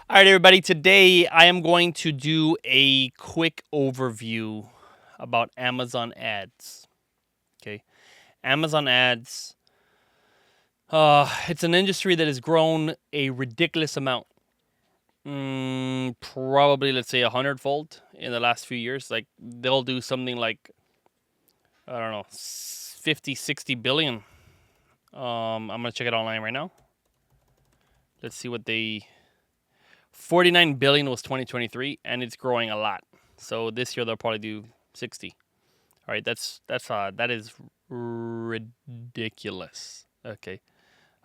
All right, everybody. Today I am going to do a quick overview about Amazon ads. Okay. Amazon ads, it's an industry that has grown a ridiculous amount. Probably, let's say, 100-fold in the last few years. Like, they'll do something like, I don't know, 50, 60 billion. I'm going to check it online right now. Let's see what they. 49 billion was 2023, and it's growing a lot. So this year they'll probably do 60. All right, that is ridiculous. Okay,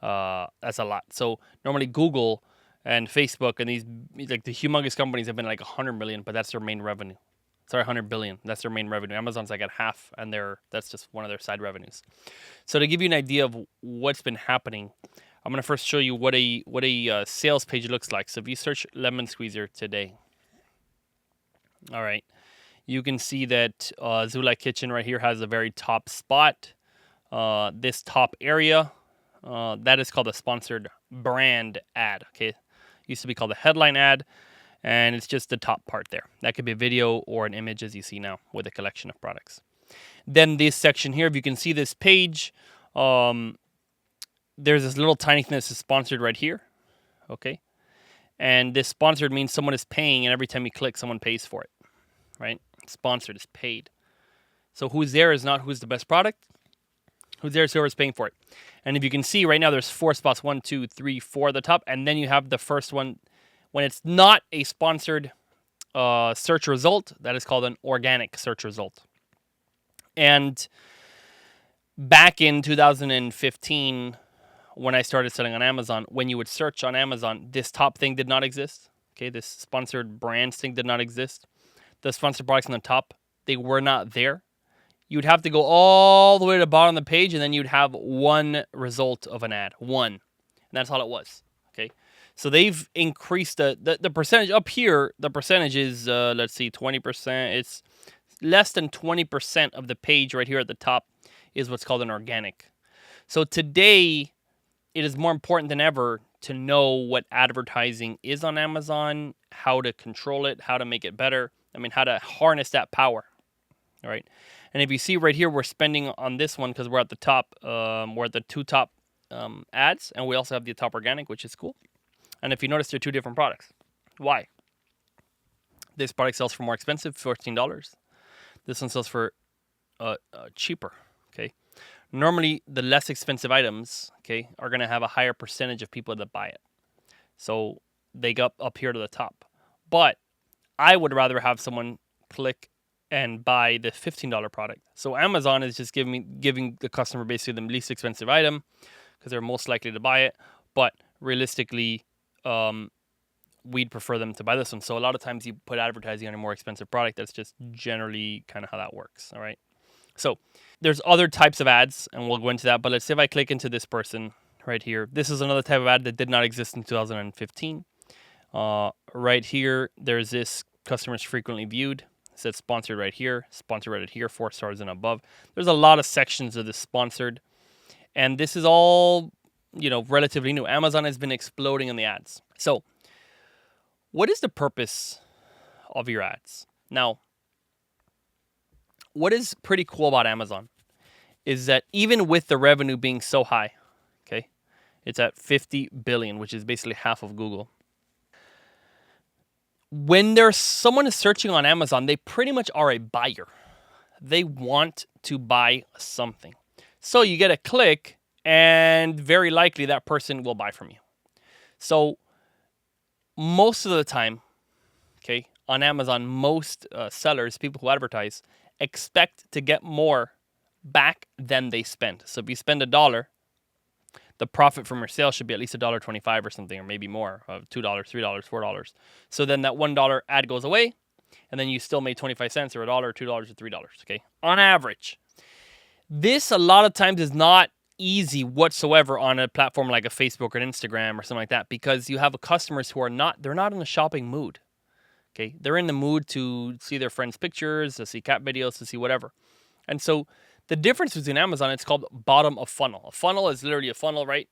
that's a lot. So normally Google and Facebook and these like the humongous companies have been like 100 million, but that's their main revenue. Sorry, 100 billion. That's their main revenue. Amazon's like at half, and that's just one of their side revenues. So to give you an idea of what's been happening, I'm gonna first show you what a sales page looks like. So if you search lemon squeezer today, all right, you can see that Zula Kitchen right here has a very top spot. This top area, that is called a sponsored brand ad. Okay, used to be called a headline ad, and it's just the top part there. That could be a video or an image, as you see now, with a collection of products. Then this section here, if you can see this page, there's this little tiny thing that's sponsored right here. Okay, and this sponsored means someone is paying, and every time you click, someone pays for it. Right? Sponsored is paid. So who's there is not who's the best product. Who's there is whoever's paying for it. And if you can see right now, there's 4 spots, 1, 2, 3, 4 at the top, and then you have the first one when it's not a sponsored search result. That is called an organic search result. And back in 2015, when I started selling on Amazon, when you would search on Amazon, this top thing did not exist. Okay, this sponsored brands thing did not exist. The sponsored products on the top, they were not there. You'd have to go all the way to the bottom of the page, and then you'd have one result of an ad. One. And that's all it was. Okay. So they've increased the percentage up here. The percentage is, let's see, 20%. It's less than 20% of the page right here at the top is what's called an organic. So today, it is more important than ever to know what advertising is on Amazon, how to control it, how to make it better. I mean, how to harness that power. All right. And if you see right here, we're spending on this one because we're at the top. We're at the 2 top ads, and we also have the top organic, which is cool. And if you notice, they're 2 different products. Why? This product sells for more expensive, $14. This one sells for cheaper. Okay. Normally, the less expensive items, okay, are going to have a higher percentage of people that buy it. So they go up here to the top. But I would rather have someone click and buy the $15 product. So Amazon is just giving the customer basically the least expensive item because they're most likely to buy it. But realistically, we'd prefer them to buy this one. So a lot of times you put advertising on a more expensive product. That's just generally kind of how that works. All right. So there's other types of ads, and we'll go into that. But let's say if I click into this person right here. This is another type of ad that did not exist in 2015. Right here, there's this customers frequently viewed. It says sponsored right here, 4 stars and above. There's a lot of sections of this sponsored. And this is all, relatively new. Amazon has been exploding in the ads. So what is the purpose of your ads? Now, what is pretty cool about Amazon is that even with the revenue being so high, okay, it's at 50 billion, which is basically half of Google. When someone is searching on Amazon, they pretty much are a buyer. They want to buy something. So you get a click, and very likely that person will buy from you. So most of the time, okay, on Amazon, most sellers, people who advertise, expect to get more back than they spend. So if you spend $1, the profit from your sale should be at least $1.25 or something, or maybe more, of $2, $3, $4. So then that $1 ad goes away, and then you still made 25 cents or $1, $2, or $3, okay? On average. This, a lot of times, is not easy whatsoever on a platform like a Facebook or an Instagram or something like that, because you have customers who they're not in a shopping mood, okay? They're in the mood to see their friends' pictures, to see cat videos, to see whatever. And so the difference between Amazon, it's called bottom of funnel. A funnel is literally a funnel, right?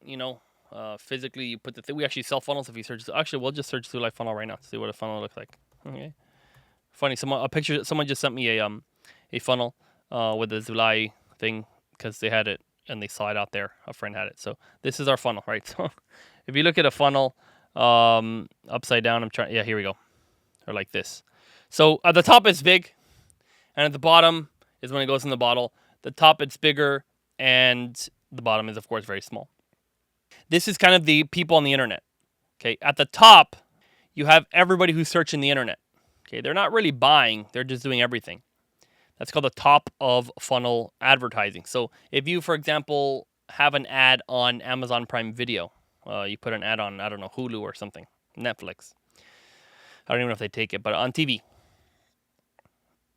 Physically, you put the thing. We actually sell funnels if you search. Actually, we'll just search Zulai funnel right now to see what a funnel looks like. Okay. Funny, someone just sent me a funnel with the Zulai thing because they had it and they saw it out there. A friend had it. So this is our funnel, right? So if you look at a funnel upside down, yeah, here we go. Or like this. So at the top it's big, and at the bottom is when it goes in the bottle. The top it's bigger, and the bottom is of course very small. This is kind of the people on the internet. Okay, at the top you have everybody who's searching the internet. Okay, they're not really buying, they're just doing everything. That's called the top of funnel advertising. So if you, for example, have an ad on Amazon Prime Video, you put an ad on, I don't know, Hulu or something, Netflix. I don't even know if they take it, but on TV.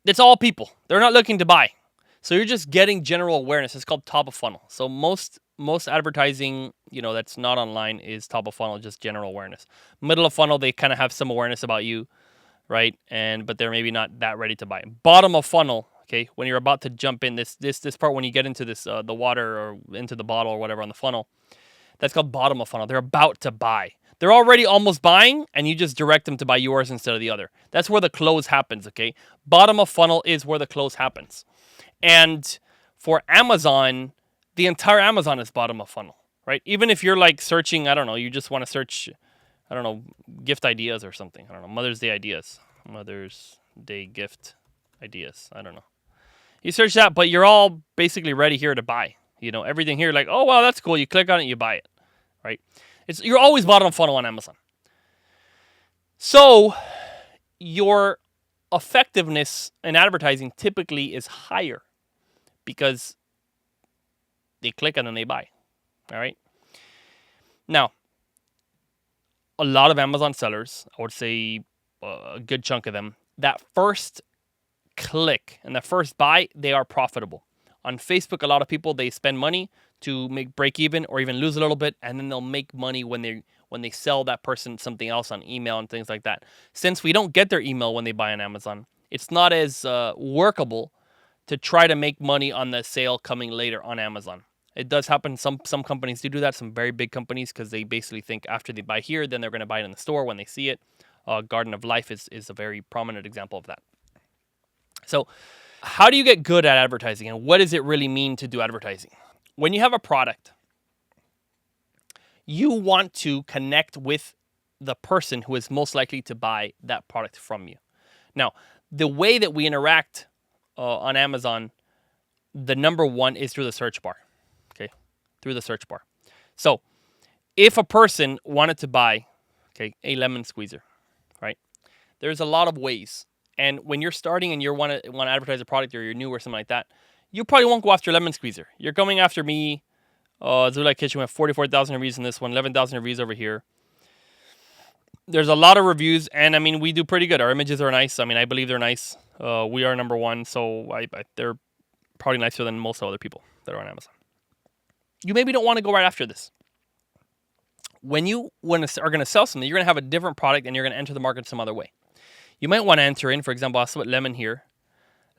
It's all people. They're not looking to buy. So you're just getting general awareness. It's called top of funnel. So most advertising, that's not online is top of funnel, just general awareness. Middle of funnel, they kind of have some awareness about you, right? But they're maybe not that ready to buy. Bottom of funnel, okay, when you're about to jump in, this part when you get into this the water or into the bottle or whatever on the funnel, that's called bottom of funnel. They're about to buy. They're already almost buying, and you just direct them to buy yours instead of the other. That's where the close happens, okay? Bottom of funnel is where the close happens. And for Amazon, the entire Amazon is bottom of funnel, right? Even if you're like searching, I don't know, you just want to search, I don't know, gift ideas or something. I don't know, Mother's Day ideas. Mother's Day gift ideas. I don't know. You search that, but you're all basically ready here to buy. Everything here, like, oh, wow, that's cool. You click on it, you buy it, right? You're always bottom of funnel on Amazon. So your effectiveness in advertising typically is higher because they click and then they buy, all right? Now, a lot of Amazon sellers, I would say a good chunk of them, that first click and the first buy, they are profitable. On Facebook, a lot of people, they spend money to make break even or even lose a little bit, and then they'll make money when they sell that person something else on email and things like that. Since we don't get their email when they buy on Amazon, it's not as workable to try to make money on the sale coming later on Amazon. It does happen. Some companies do that, some very big companies, because they basically think after they buy here, then they're going to buy it in the store when they see it. Garden of Life is a very prominent example of that. So how do you get good at advertising, and what does it really mean to do advertising? When you have a product, you want to connect with the person who is most likely to buy that product from you. Now, the way that we interact on Amazon, the number one is through the search bar. Okay, through the search bar. So if a person wanted to buy, a lemon squeezer, right? There's a lot of ways. And when you're starting and you want to advertise a product or you're new or something like that, you probably won't go after lemon squeezer. You're coming after me, Zulai Kitchen. We have 44,000 reviews in this one, 11,000 reviews over here. There's a lot of reviews, and I mean, we do pretty good. Our images are nice. I mean, I believe they're nice. We are number one, so they're probably nicer than most other people that are on Amazon. You maybe don't want to go right after this. When you are going to sell something, you're going to have a different product, and you're going to enter the market some other way. You might want to enter in, for example, I'll put lemon here.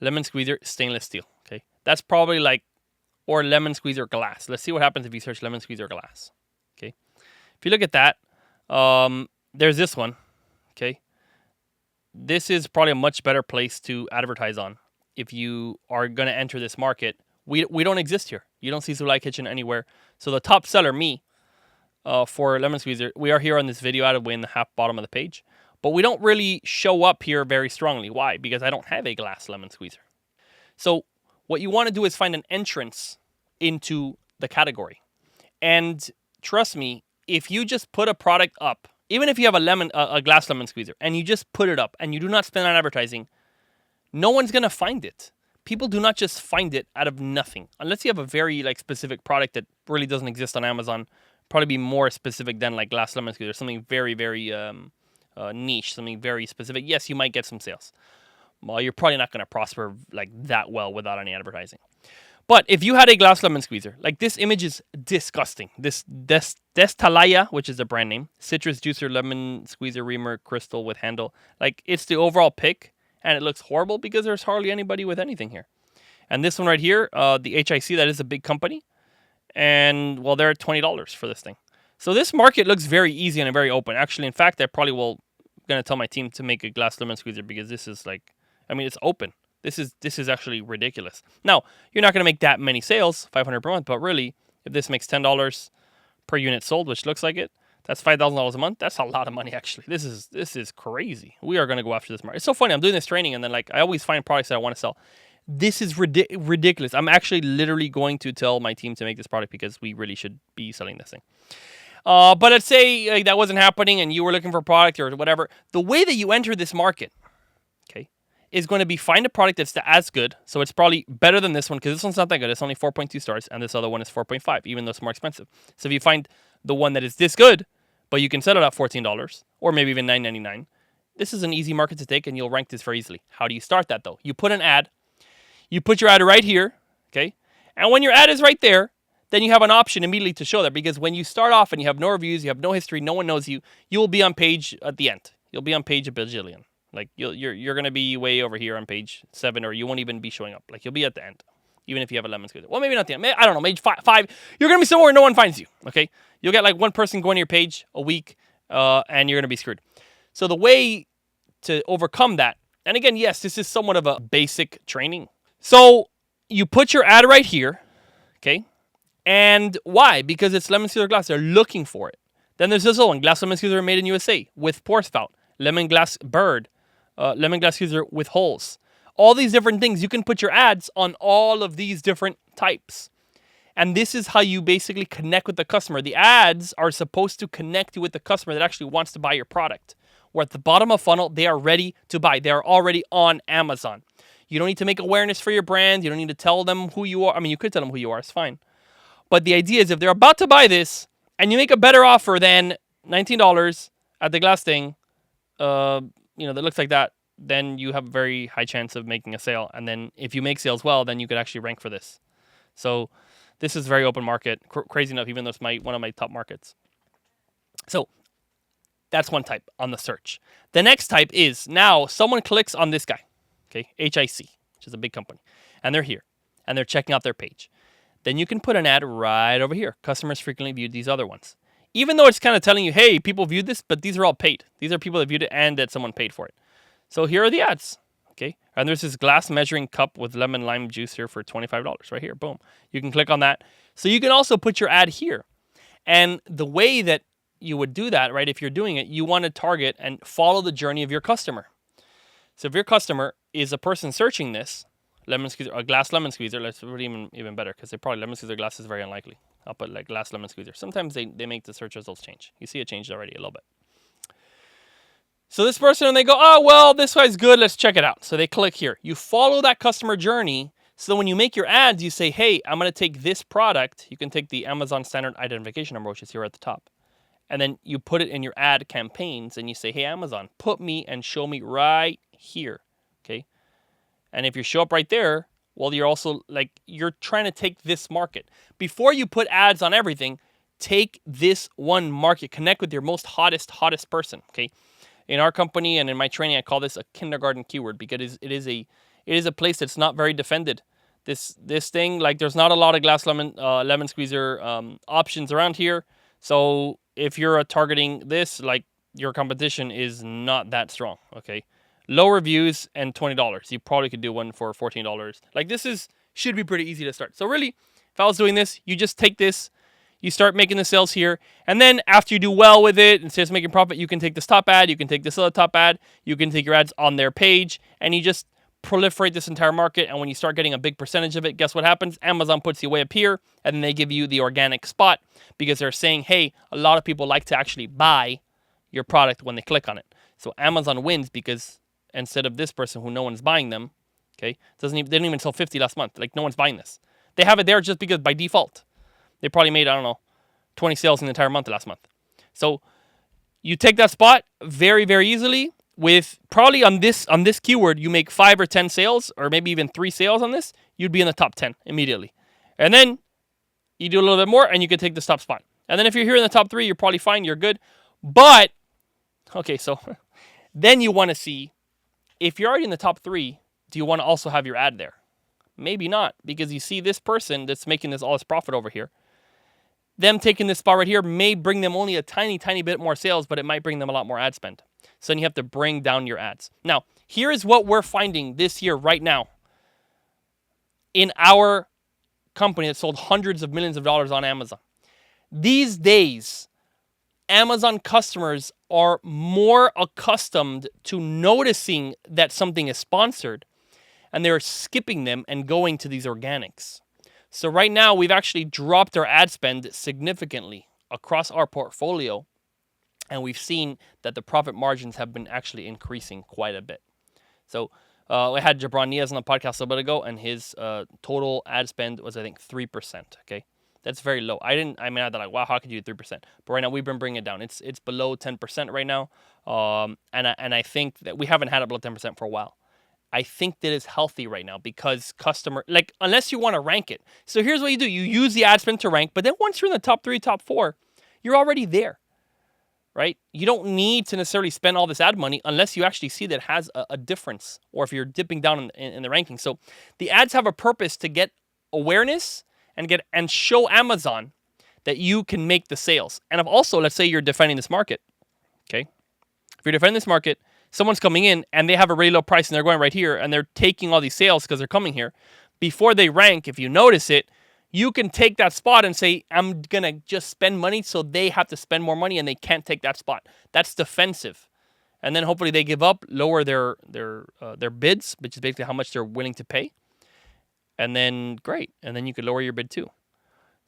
Lemon squeezer, stainless steel. Okay, that's probably or lemon squeezer glass. Let's see what happens if you search lemon squeezer glass. Okay, if you look at that, there's this one. Okay, this is probably a much better place to advertise on if you are going to enter this market. We don't exist here. You don't see Zulai Kitchen anywhere. So the top seller, me, for lemon squeezer, we are here on this video ad way in the bottom of the page. But we don't really show up here very strongly. Why? Because I don't have a glass lemon squeezer. So what you want to do is find an entrance into the category. And trust me, if you just put a product up, even if you have a glass lemon squeezer, and you just put it up and you do not spend on advertising, no one's going to find it. People do not just find it out of nothing. Unless you have a very specific product that really doesn't exist on Amazon, probably be more specific than glass lemon squeezer, something very, very niche, something very specific. Yes, you might get some sales. Well, you're probably not going to prosper that well without any advertising. But if you had a glass lemon squeezer, this image is disgusting. This Destalaya, which is the brand name, citrus juicer lemon squeezer reamer crystal with handle. It's the overall pick, and it looks horrible because there's hardly anybody with anything here. And this one right here, the HIC, that is a big company. And, well, they're at $20 for this thing. So this market looks very easy and very open. Actually, in fact, I probably will gonna tell my team to make a glass lemon squeezer because this is like, I mean, it's open. This is actually ridiculous. Now, you're not gonna make that many sales, 500 per month, but really, if this makes $10 per unit sold, which looks like it, that's $5,000 a month. That's a lot of money, actually. This is crazy. We are gonna go after this market. It's so funny. I'm doing this training, and then like I always find products that I want to sell. This is ridiculous. I'm actually literally going to tell my team to make this product because we really should be selling this thing. But let's say that wasn't happening and you were looking for a product or whatever. The way that you enter this market, okay, is going to be find a product that's as good. So it's probably better than this one because this one's not that good. It's only 4.2 stars and this other one is 4.5, even though it's more expensive. So if you find the one that is this good, but you can sell it at $14 or maybe even $9.99, this is an easy market to take and you'll rank this very easily. How do you start that though? You put an ad. You put your ad right here, okay? And when your ad is right there, then you have an option immediately to show that because when you start off and you have no reviews, you have no history, no one knows you, you will be on page at the end. You'll be on page a bajillion. Like you're going to be way over here on page 7 or you won't even be showing up. Like you'll be at the end, even if you have a lemon squeezer. Well, maybe not the end. I don't know, maybe 5. You're going to be somewhere no one finds you, okay? You'll get like one person going to your page a week and you're going to be screwed. So the way to overcome that, and again, yes, this is somewhat of a basic training. So you put your ad right here, okay? And why? Because it's lemon squeezer glass. They're looking for it. Then there's this other one, glass lemon squeezer made in USA with pour spout, lemon glass bird, lemon glass squeezer with holes. All these different things. You can put your ads on all of these different types. And this is how you basically connect with the customer. The ads are supposed to connect you with the customer that actually wants to buy your product. Where at the bottom of funnel, they are ready to buy. They are already on Amazon. You don't need to make awareness for your brand. You don't need to tell them who you are. I mean, you could tell them who you are. It's fine. But the idea is if they're about to buy this and you make a better offer than $19 at the glass thing, that looks like that, then you have a very high chance of making a sale. And then if you make sales well, then you could actually rank for this. So this is very open market. Crazy enough, even though it's one of my top markets. So that's one type on the search. The next type is now someone clicks on this guy. Okay, HIC, which is a big company, and they're here, and they're checking out their page. Then you can put an ad right over here. Customers frequently viewed these other ones. Even though it's kind of telling you, hey, people viewed this, but these are all paid. These are people that viewed it and that someone paid for it. So here are the ads, okay? And there's this glass measuring cup with lemon lime juice here for $25 right here, boom. You can click on that. So you can also put your ad here. And the way that you would do that, right, if you're doing it, you want to target and follow the journey of your customer. So if your customer is a person searching this, lemon squeezer, a glass lemon squeezer, that's really even better because they probably lemon squeezer glass is very unlikely. I'll put like glass lemon squeezer. Sometimes they make the search results change. You see it changed already a little bit. So this person, and they go, oh, well, this guy's good. Let's check it out. So they click here. You follow that customer journey. So when you make your ads, you say, hey, I'm going to take this product. You can take the Amazon standard identification number, which is here at the top. And then you put it in your ad campaigns and you say, hey, Amazon, put me and show me right here, okay? And if you show up right there, well, you're also you're trying to take this market. Before you put ads on everything, take this one market. Connect with your most hottest person, okay? In our company and in my training, I call this a kindergarten keyword because it is a place that's not very defended. This thing, there's not a lot of glass lemon squeezer options around here. So if you're targeting this, your competition is not that strong, okay? Low reviews and $20. You probably could do one for $14. This should be pretty easy to start. So really, if I was doing this, you just take this, you start making the sales here, and then after you do well with it, instead of making profit, you can take this top ad, you can take this other top ad, you can take your ads on their page, and you just proliferate this entire market. And when you start getting a big percentage of it, guess what happens? Amazon puts you way up here, and then they give you the organic spot because they're saying, hey, a lot of people like to actually buy your product when they click on it. So Amazon wins because instead of this person who no one's buying them, okay, they didn't even sell 50 last month. No one's buying this. They have it there just because by default. They probably made, 20 sales in the entire month last month. So you take that spot very, very easily with probably on this keyword, you make 5 or 10 sales or maybe even 3 sales on this, you'd be in the top 10 immediately. And then you do a little bit more and you can take this top spot. And then if you're here in the top 3, you're probably fine, you're good. But, okay, so then you want to see, if you're already in the top 3, do you want to also have your ad there? Maybe not, because you see this person that's making all this profit over here. them taking this spot right here may bring them only a tiny, tiny bit more sales, but it might bring them a lot more ad spend. So then you have to bring down your ads. Now, here is what we're finding this year right now in our company that sold hundreds of millions of dollars on Amazon. These days, Amazon customers are more accustomed to noticing that something is sponsored, and they're skipping them and going to these organics. So right now, we've actually dropped our ad spend significantly across our portfolio, and we've seen that the profit margins have been actually increasing quite a bit. So I had Jabron Niaz on the podcast a little bit ago, and his total ad spend was, I think, 3%. Okay, that's very low. I thought, like, wow, how could you do 3%? But right now, we've been bringing it down. It's below 10% right now, and I think that we haven't had it below 10% for a while. I think that is healthy right now because unless you want to rank it. So here's what you do. You use the ad spend to rank, but then once you're in the top 3, top 4, you're already there, right? You don't need to necessarily spend all this ad money unless you actually see that it has a difference, or if you're dipping down in the ranking. So the ads have a purpose to get awareness and show Amazon that you can make the sales. And if also, let's say you're defending this market, okay? If you're defending this market, someone's coming in and they have a really low price and they're going right here and they're taking all these sales because they're coming here. Before they rank, if you notice it, you can take that spot and say, I'm going to just spend money, so they have to spend more money and they can't take that spot. That's defensive. And then hopefully they give up, lower their bids, which is basically how much they're willing to pay. And then great. And then you could lower your bid too.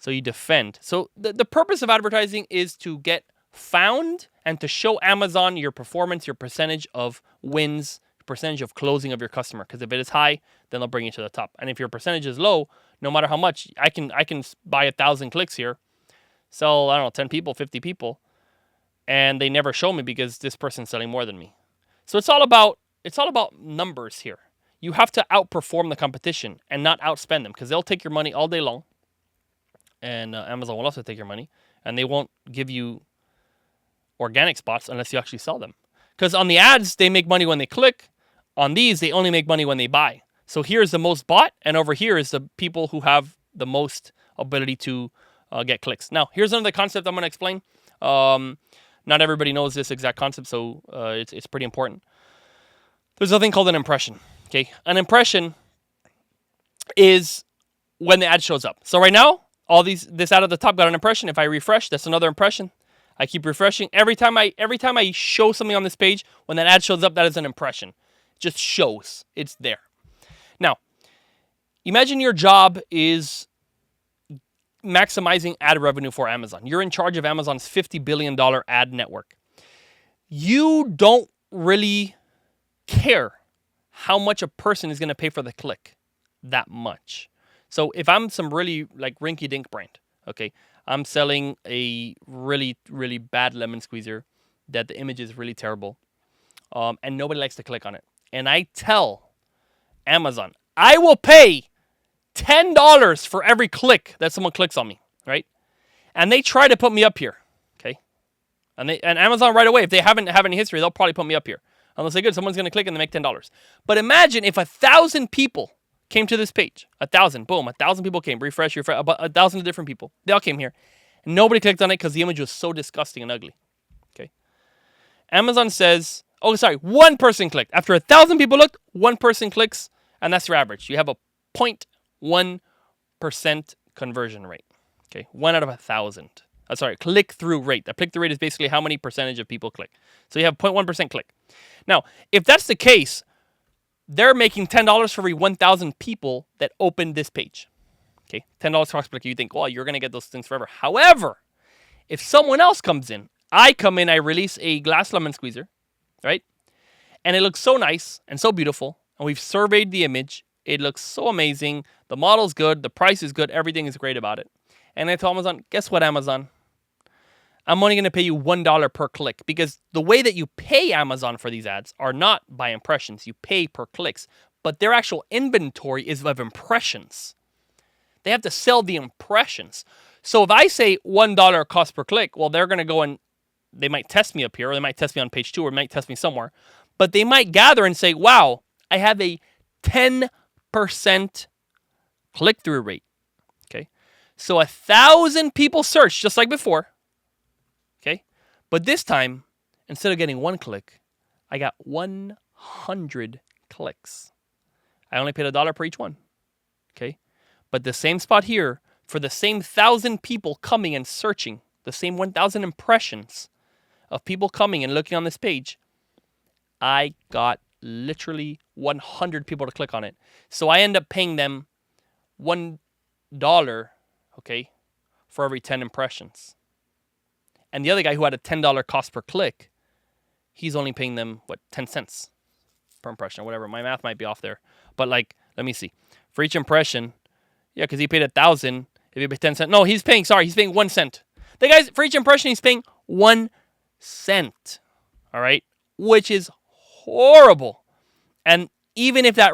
So you defend. So the purpose of advertising is to get found and to show Amazon your performance, your percentage of wins, percentage of closing of your customer. Because if it is high, then they'll bring you to the top. And if your percentage is low, no matter how much, I can buy 1,000 clicks here, sell, I don't know, 10 people, 50 people, and they never show me because this person's selling more than me. So it's all about numbers here. You have to outperform the competition and not outspend them, because they'll take your money all day long, and Amazon will also take your money, and they won't give you organic spots unless you actually sell them. Because on the ads, they make money when they click. On these, they only make money when they buy. So here's the most bought, and over here is the people who have the most ability to get clicks. Now, here's another concept I'm going to explain. Not everybody knows this exact concept, so it's pretty important. There's a thing called an impression. Okay, an impression is when the ad shows up. So right now, this ad at the top got an impression. If I refresh, that's another impression. I keep refreshing. Every time I show something on this page, when that ad shows up, that is an impression. It just shows it's there. Now, imagine your job is maximizing ad revenue for Amazon. You're in charge of Amazon's $50 billion ad network. You don't really care how much a person is going to pay for the click that much. So if I'm some really like rinky-dink brand, okay, I'm selling a really, really bad lemon squeezer that the image is really terrible, and nobody likes to click on it. And I tell Amazon, I will pay $10 for every click that someone clicks on me, right? And they try to put me up here, okay? And Amazon right away, if they haven't have any history, they'll probably put me up here. And they'll say, good, someone's going to click and they make $10. But imagine if 1,000 people came to this page. 1,000, boom, 1,000 people came. Refresh, about 1,000 different people. They all came here. And nobody clicked on it because the image was so disgusting and ugly. Okay. Amazon says, one person clicked. After 1,000 people looked, one person clicks, and that's your average. You have a 0.1% conversion rate. Okay, 1 out of 1,000. Click-through rate. The click-through rate is basically how many percentage of people click. So you have 0.1% click. Now, if that's the case, they're making $10 for every 1,000 people that opened this page. Okay, $10 cost per click. You think, well, you're going to get those things forever. However, if someone else comes in, I come in, I release a glass lemon squeezer, right? And it looks so nice and so beautiful. And we've surveyed the image. It looks so amazing. The model's good. The price is good. Everything is great about it. And I tell Amazon, guess what, Amazon? I'm only going to pay you $1 per click, because the way that you pay Amazon for these ads are not by impressions. You pay per clicks, but their actual inventory is of impressions. They have to sell the impressions. So if I say $1 cost per click, well, they're going to go and they might test me up here, or they might test me on page 2, or they might test me somewhere, but they might gather and say, wow, I have a 10% click-through rate. Okay, So 1,000 people searched just like before. Okay. But this time, instead of getting 1 click, I got 100 clicks. I only paid $1 per each one. Okay. But the same spot here, for the same 1,000 people coming and searching, the same 1,000 impressions of people coming and looking on this page, I got literally 100 people to click on it. So I end up paying them $1, okay, for every 10 impressions. And the other guy who had a $10 cost per click, he's only paying them, 10 cents per impression or whatever. My math might be off there. But let me see. For each impression, yeah, because he paid 1,000. If he paid 10 cents, no, he's paying 1 cent. The guy's, for each impression, he's paying 1 cent. All right, which is horrible. And even if that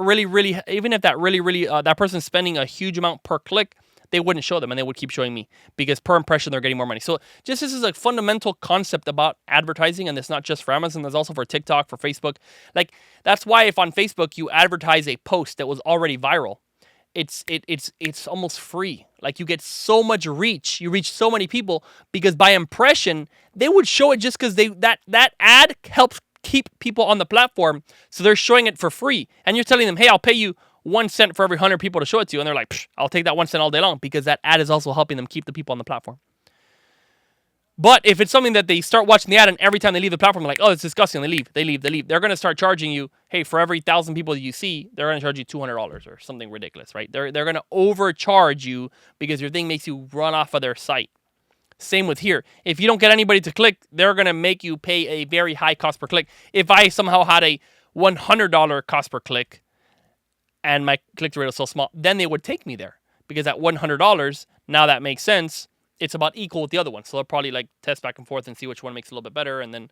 that person's spending a huge amount per click, they wouldn't show them and they would keep showing me because per impression they're getting more money. So just this is a fundamental concept about advertising, and it's not just for Amazon, there's also for TikTok, for Facebook. That's why if on Facebook you advertise a post that was already viral, it's almost free. You get so much reach, you reach so many people because by impression they would show it just because that ad helps keep people on the platform, so they're showing it for free. And you're telling them, hey, I'll pay you 1 cent for every 100 people to show it to you, and they're like, I'll take that 1 cent all day long because that ad is also helping them keep the people on the platform. But if it's something that they start watching the ad and every time they leave the platform, they're like, oh, it's disgusting, they leave. They're going to start charging you, hey, for every 1,000 people you see, they're going to charge you $200 or something ridiculous, right? They're going to overcharge you because your thing makes you run off of their site. Same with here. If you don't get anybody to click, they're going to make you pay a very high cost per click. If I somehow had a $100 cost per click and my click rate was so small, then they would take me there. Because at $100, now that makes sense, it's about equal with the other one. So they'll probably test back and forth and see which one makes it a little bit better. And then,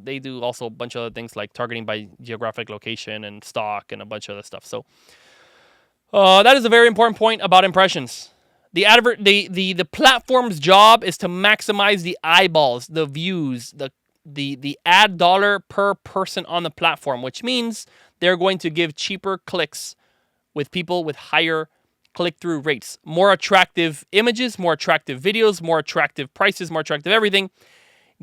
they do also a bunch of other things like targeting by geographic location and stock and a bunch of other stuff. So that is a very important point about impressions. The platform's job is to maximize the eyeballs, the views, the ad dollar per person on the platform, which means they're going to give cheaper clicks with people with higher click-through rates. More attractive images, more attractive videos, more attractive prices, more attractive everything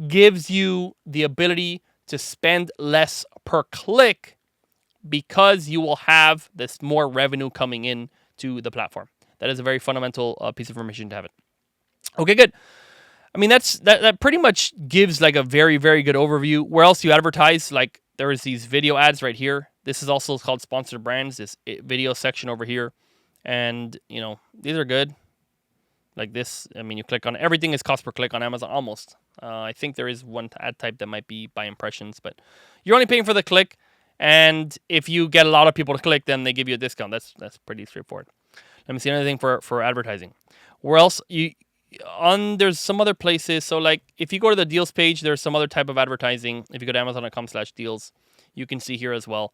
gives you the ability to spend less per click because you will have this more revenue coming in to the platform. That is a very fundamental piece of information to have it. Okay, good. I mean, that pretty much gives a very, very good overview. Where else you advertise? There is these video ads right here. This is also called sponsored brands, this video section over here. And, these are good. Like this, you click on everything is cost per click on Amazon almost. I think there is one ad type that might be by impressions, but you're only paying for the click. And if you get a lot of people to click, then they give you a discount. That's pretty straightforward. Let me see another thing for advertising. Where else there's some other places. So if you go to the deals page, there's some other type of advertising. If you go to Amazon.com/deals, you can see here as well.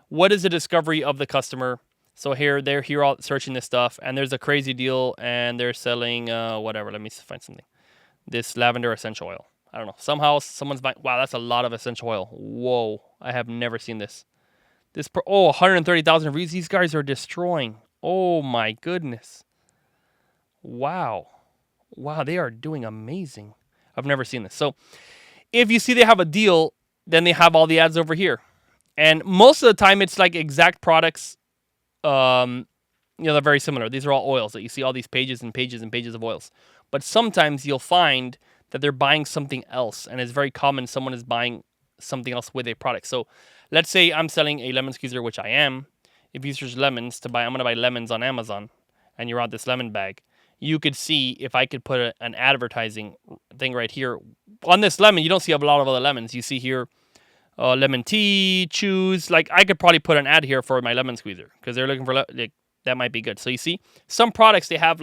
What is the discovery of the customer? So they're here all searching this stuff, and there's a crazy deal, and they're selling whatever. Let me find something. This lavender essential oil. I don't know. Somehow someone's buying. Wow, that's a lot of essential oil. Whoa, I have never seen this. 130,000 reviews. These guys are destroying. Oh my goodness. Wow, they are doing amazing. I've never seen this. So if you see they have a deal, then they have all the ads over here. And most of the time it's exact products. They're very similar. These are all oils that you see all these pages and pages and pages of oils. But sometimes you'll find that they're buying something else. And it's very common someone is buying something else with a product. So let's say I'm selling a lemon squeezer, which I am. If you search lemons to buy, I'm going to buy lemons on Amazon, and you're on this lemon bag, you could see if I could put an advertising thing right here. On this lemon, you don't see a lot of other lemons. You see here lemon tea, chews. I could probably put an ad here for my lemon squeezer because they're looking for, that might be good. So you see, some products, they have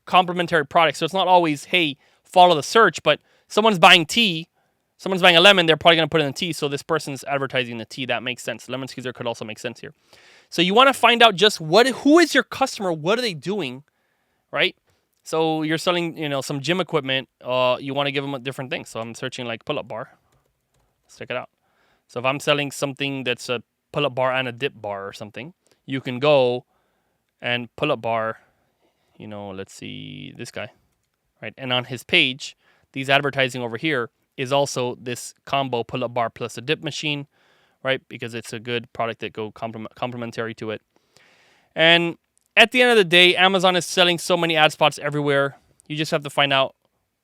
complementary products. So it's not always, hey, follow the search, but someone's buying tea. Someone's buying a lemon, they're probably going to put in the tea. So this person's advertising the tea. That makes sense. Lemon squeezer could also make sense here. So you want to find out just who is your customer? What are they doing, right? So you're selling, some gym equipment. You want to give them a different thing. So I'm searching pull-up bar. Let's check it out. So if I'm selling something that's a pull-up bar and a dip bar or something, you can go and pull-up bar. let's see this guy, right? And on his page, these advertising over here is also this combo pull-up bar plus a dip machine, right? Because it's a good product that go complementary to it. And at the end of the day, Amazon is selling so many ad spots everywhere. You just have to find out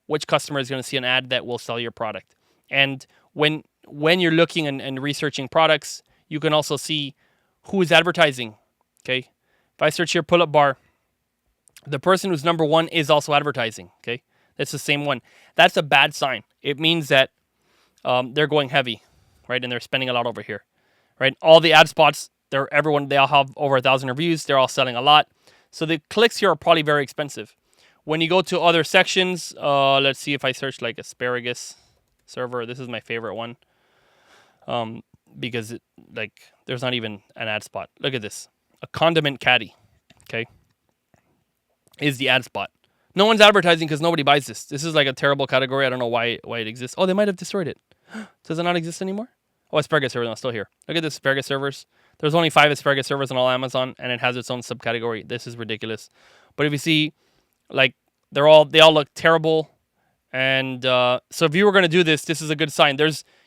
which customer is going to see an ad that will sell your product. And when you're looking and researching products, you can also see who is advertising. Okay, if I search here pull-up bar, the person who's number one is also advertising. Okay, that's the same one. That's a bad sign. It means that they're going heavy, right? And they're spending a lot over here, right? All the ad spots, they all have over 1,000 reviews. They're all selling a lot. So the clicks here are probably very expensive. When you go to other sections, let's see if I search like asparagus server. This is my favorite one because there's not even an ad spot. Look at this. A condiment caddy, okay, is the ad spot. No one's advertising because nobody buys this. This is like a terrible category. I don't know why it exists. Oh, they might have destroyed it. Does it not exist anymore? Oh, asparagus server, no, still here. Look at this asparagus servers. There's only 5 asparagus servers on all Amazon, and it has its own subcategory. This is ridiculous. But if you see, like, they all look terrible. And so if you were going to do this is a good sign.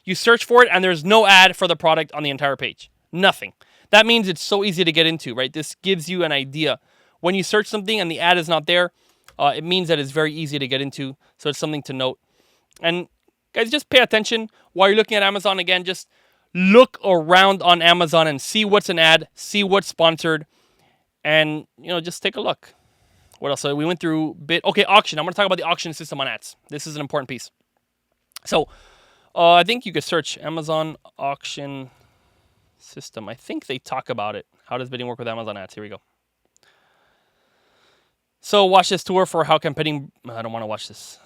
You search for it, and there's no ad for the product on the entire page. Nothing. That means it's so easy to get into, right? This gives you an idea. When you search something and the ad is not there, it means that it's very easy to get into. So it's something to note. And guys, just pay attention while you're looking at Amazon. Again, just look around on Amazon and see what's an ad, see what's sponsored, and just take a look. What else? So we went through auction. I'm going to talk about the auction system on ads. This is an important piece. So I think you could search Amazon auction system. I think they talk about it. How does bidding work with Amazon ads? Here we go. So watch this tour for how competing. I don't want to watch this.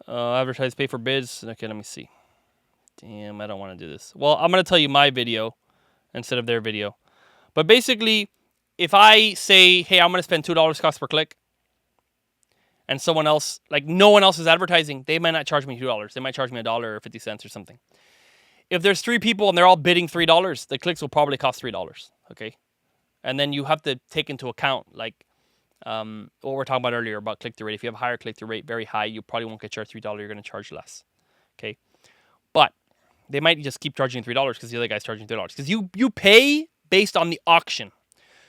Advertise, pay for bids. Okay, let me see. Damn, I don't want to do this. Well, I'm going to tell you my video instead of their video. But basically, if I say, hey, I'm going to spend $2 cost per click, and someone else, like no one else is advertising, they might not charge me $2. They might charge me $1.50 or something. If there's 3 people and they're all bidding $3, the clicks will probably cost $3. Okay? And then you have to take into account, like, what we're talking about earlier about click-through rate. If you have higher click-through rate, very high, you probably won't get charged $3. You're going to charge less. Okay? But they might just keep charging $3 because the other guy's charging $3. Because you pay based on the auction.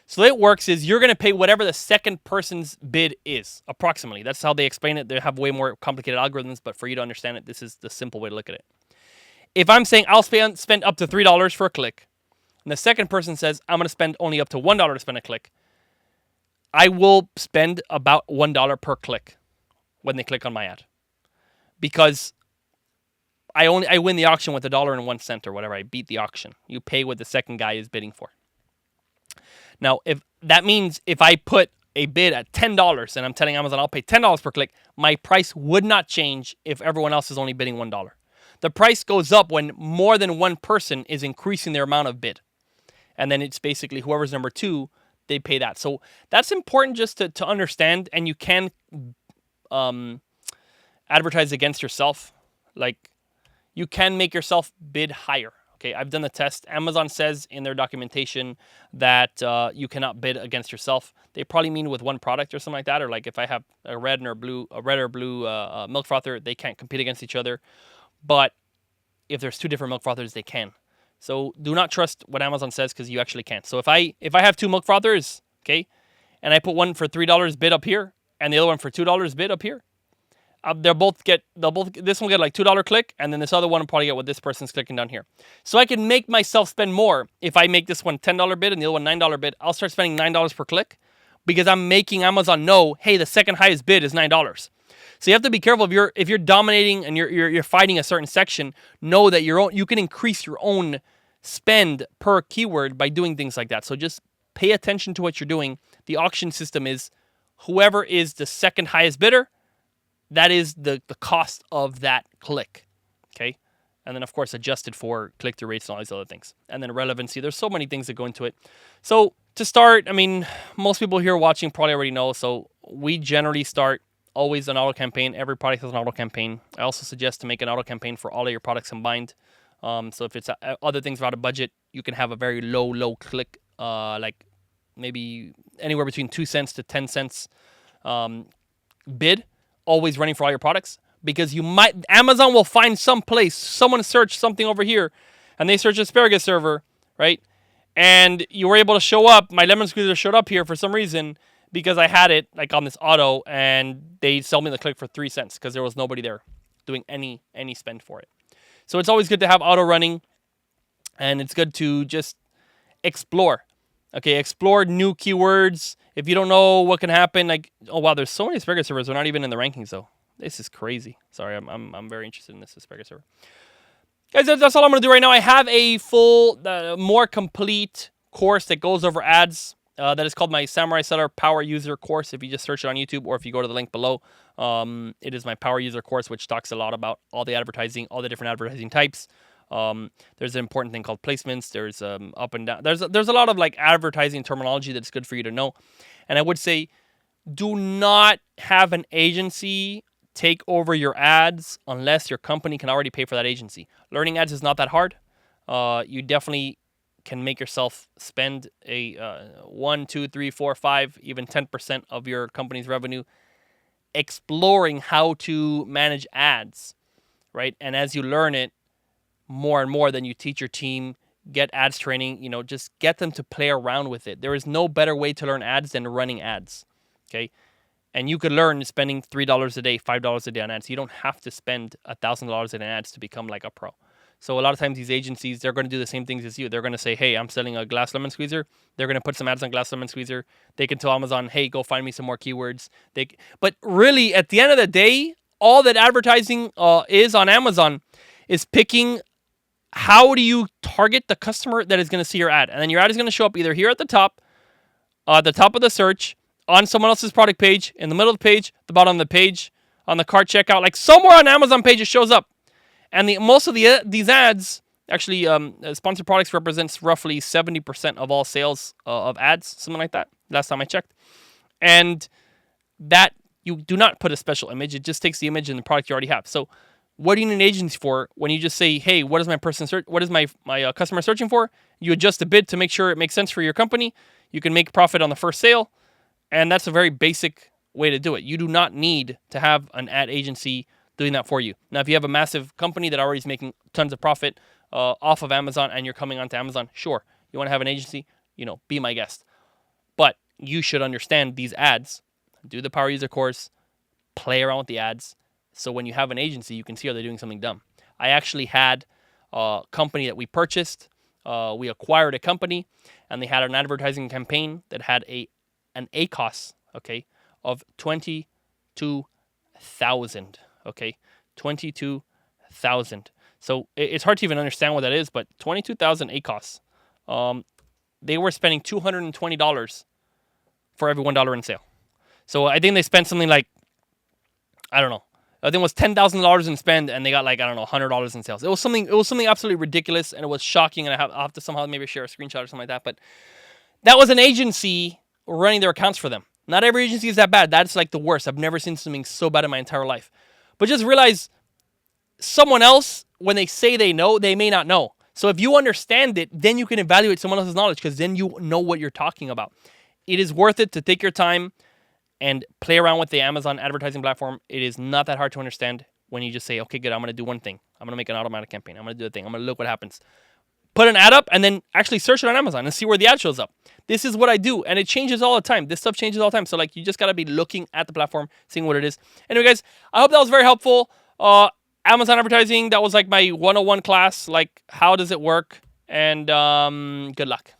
So the way it works is you're going to pay whatever the second person's bid is, approximately. That's how they explain it. They have way more complicated algorithms, but for you to understand it, this is the simple way to look at it. If I'm saying I'll spend up to $3 for a click, and the second person says I'm going to spend only up to $1 to spend a click, I will spend about $1 per click when they click on my ad. Because I win the auction with $1.01 or whatever. I beat the auction. You pay what the second guy is bidding for. Now, if that means if I put a bid at $10 and I'm telling Amazon I'll pay $10 per click, my price would not change if everyone else is only bidding $1. The price goes up when more than one person is increasing their amount of bid. And then it's basically whoever's number 2, they pay that. So that's important just to understand, and you can advertise against yourself. Like, you can make yourself bid higher. Okay, I've done the test. Amazon says in their documentation that you cannot bid against yourself. They probably mean with one product or something like that, or like if I have a red or blue milk frother, they can't compete against each other. But if there's 2 different milk frothers, they can. So do not trust what Amazon says because you actually can't. So if I have 2 milk frothers, okay, and I put one for $3 bid up here and the other one for $2 bid up here, this one will get like $2 click, and then this other one will probably get what this person's clicking down here. So I can make myself spend more. If I make this one $10 bid and the other one $9 bid, I'll start spending $9 per click because I'm making Amazon know, hey, the second highest bid is $9. So you have to be careful if you're dominating and you're fighting a certain section. Know that you can increase your own spend per keyword by doing things like that. So just pay attention to what you're doing. The auction system is whoever is the second highest bidder, that is the cost of that click, okay? And then, of course, adjusted for click-through rates and all these other things. And then relevancy. There's so many things that go into it. So to start, I mean, most people here watching probably already know. So we generally start always an auto campaign. Every product has an auto campaign. I also suggest to make an auto campaign for all of your products combined. So if it's other things are out of budget, you can have a very low click, like maybe anywhere between 2 cents to 10 cents bid, always running for all your products, because Amazon will find some place, someone searched something over here, and they search asparagus server, right? And you were able to show up. My lemon squeezer showed up here for some reason because I had it like on this auto, and they sell me the click for 3 cents because there was nobody there doing any spend for it. So it's always good to have auto running, and it's good to just explore. Okay, explore new keywords. If you don't know what can happen, like, oh wow, there's so many asparagus servers. They're not even in the rankings though. This is crazy. Sorry, I'm very interested in this asparagus server. Guys, that's all I'm going to do right now. I have a full, more complete course that goes over ads. That is called my Samurai Seller Power User course. If you just search it on YouTube, or if you go to the link below, it is my Power User course, which talks a lot about all the advertising, all the different advertising types. There's an important thing called placements. There's up and down. There's a lot of like advertising terminology that's good for you to know. And I would say, do not have an agency take over your ads unless your company can already pay for that agency. Learning ads is not that hard. You definitely can make yourself spend a 1, 2, 3, 4, 5, even 10% of your company's revenue exploring how to manage ads, right? And as you learn it more and more, then you teach your team, get ads training, just get them to play around with it. There is no better way to learn ads than running ads, okay? And you could learn spending $3 a day, $5 a day on ads. You don't have to spend $1,000 in ads to become like a pro. So a lot of times these agencies, they're going to do the same things as you. They're going to say, hey, I'm selling a glass lemon squeezer. They're going to put some ads on glass lemon squeezer. They can tell Amazon, hey, go find me some more keywords. But really, at the end of the day, all that advertising is on Amazon is picking how do you target the customer that is going to see your ad. And then your ad is going to show up either here at the top of the search, on someone else's product page, in the middle of the page, the bottom of the page, on the cart checkout, like somewhere on Amazon page it shows up. And most of these ads, actually, sponsored products represents roughly 70% of all sales of ads, something like that, last time I checked. And that, you do not put a special image. It just takes the image and the product you already have. So what do you need an agency for when you just say, hey, what is my customer searching for? You adjust the bid to make sure it makes sense for your company. You can make profit on the first sale. And that's a very basic way to do it. You do not need to have an ad agency doing that for you. Now, if you have a massive company that already is making tons of profit off of Amazon and you're coming onto Amazon, sure, you want to have an agency, be my guest. But you should understand these ads, do the Power User course, play around with the ads. So when you have an agency, you can see, are they doing something dumb? I actually had a company that we purchased. We acquired a company, and they had an advertising campaign that had an ACOS, okay, of 22,000, okay, 22,000. So it's hard to even understand what that is, but 22,000 ACOS. They were spending $220 for every $1 in sale. So I think they spent something like, I don't know, I think it was $10,000 in spend, and they got like, I don't know, $100 in sales. It was something absolutely ridiculous, and it was shocking. And I'll have to somehow maybe share a screenshot or something like that. But that was an agency running their accounts for them. Not every agency is that bad. That's like the worst. I've never seen something so bad in my entire life. But just realize someone else, when they say they know, they may not know. So if you understand it, then you can evaluate someone else's knowledge, because then you know what you're talking about. It is worth it to take your time and play around with the Amazon advertising platform. It is not that hard to understand when you just say, okay, good, I'm going to do one thing. I'm going to make an automatic campaign. I'm going to do a thing. I'm going to look what happens. Put an ad up and then actually search it on Amazon and see where the ad shows up. This is what I do, and it changes all the time. This stuff changes all the time. So like, you just got to be looking at the platform, seeing what it is. Anyway, guys, I hope that was very helpful. Amazon advertising, that was like my 101 class. Like, how does it work? And good luck.